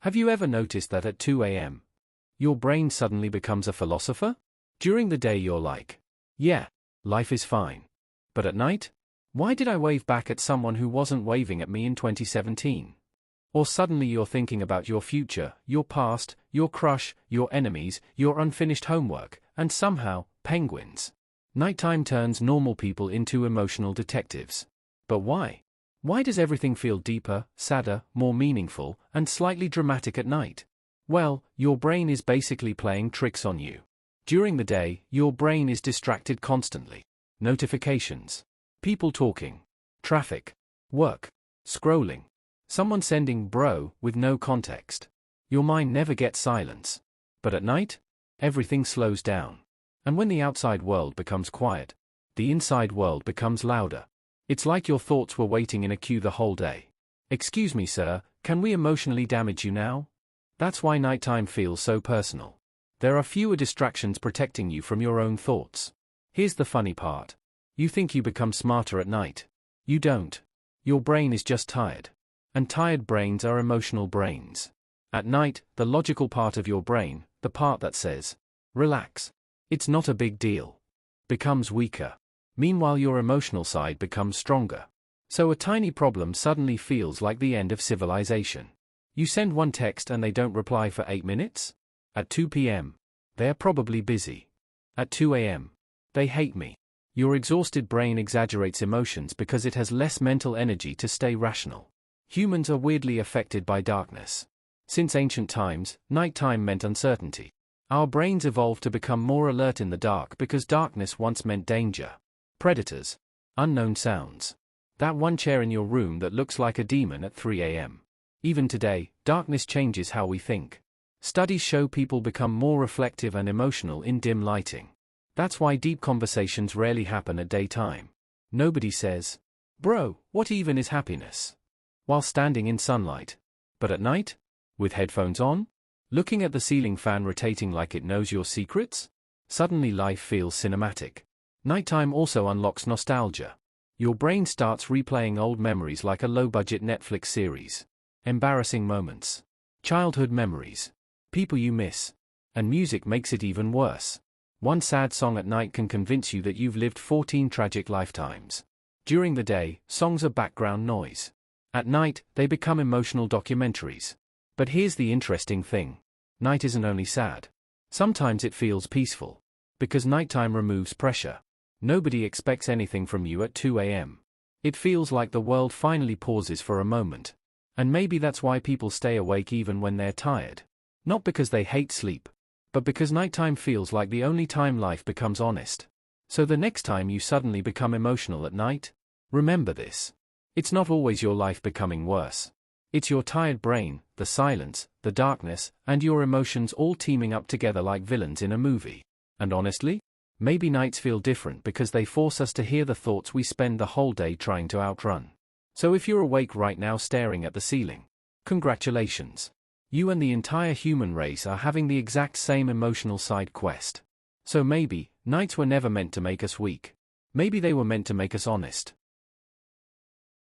Have you ever noticed that at 2 a.m., your brain suddenly becomes a philosopher? During the day you're like, yeah, life is fine. But at night? Why did I wave back at someone who wasn't waving at me in 2017? Or suddenly you're thinking about your future, your past, your crush, your enemies, your unfinished homework, and somehow, penguins. Nighttime turns normal people into emotional detectives. But why? Why does everything feel deeper, sadder, more meaningful, and slightly dramatic at night? Well, your brain is basically playing tricks on you. During the day, your brain is distracted constantly. Notifications, people talking, traffic, work, scrolling, someone sending bro with no context. Your mind never gets silence. But at night, everything slows down. And when the outside world becomes quiet, the inside world becomes louder. It's like your thoughts were waiting in a queue the whole day. Excuse me, sir, can we emotionally damage you now? That's why nighttime feels so personal. There are fewer distractions protecting you from your own thoughts. Here's the funny part. You think you become smarter at night. You don't. Your brain is just tired. And tired brains are emotional brains. At night, the logical part of your brain, the part that says, relax, it's not a big deal, becomes weaker. Meanwhile, your emotional side becomes stronger. So a tiny problem suddenly feels like the end of civilization. You send one text and they don't reply for 8 minutes? At 2 p.m., they're probably busy. At 2 a.m., they hate me. Your exhausted brain exaggerates emotions because it has less mental energy to stay rational. Humans are weirdly affected by darkness. Since ancient times, nighttime meant uncertainty. Our brains evolved to become more alert in the dark because darkness once meant danger. Predators, unknown sounds. That one chair in your room that looks like a demon at 3 a.m. Even today, darkness changes how we think. Studies show people become more reflective and emotional in dim lighting. That's why deep conversations rarely happen at daytime. Nobody says, bro, what even is happiness? While standing in sunlight. But at night? With headphones on? Looking at the ceiling fan rotating like it knows your secrets? Suddenly life feels cinematic. Nighttime also unlocks nostalgia. Your brain starts replaying old memories like a low-budget Netflix series. Embarrassing moments. Childhood memories. People you miss. And music makes it even worse. One sad song at night can convince you that you've lived 14 tragic lifetimes. During the day, songs are background noise. At night, they become emotional documentaries. But here's the interesting thing. Night isn't only sad. Sometimes it feels peaceful. Because nighttime removes pressure. Nobody expects anything from you at 2 a.m. It feels like the world finally pauses for a moment. And maybe that's why people stay awake even when they're tired. Not because they hate sleep, but because nighttime feels like the only time life becomes honest. So the next time you suddenly become emotional at night, remember this. It's not always your life becoming worse. It's your tired brain, the silence, the darkness, and your emotions all teaming up together like villains in a movie. And honestly, maybe nights feel different because they force us to hear the thoughts we spend the whole day trying to outrun. So if you're awake right now staring at the ceiling, congratulations. You and the entire human race are having the exact same emotional side quest. So maybe, nights were never meant to make us weak. Maybe they were meant to make us honest.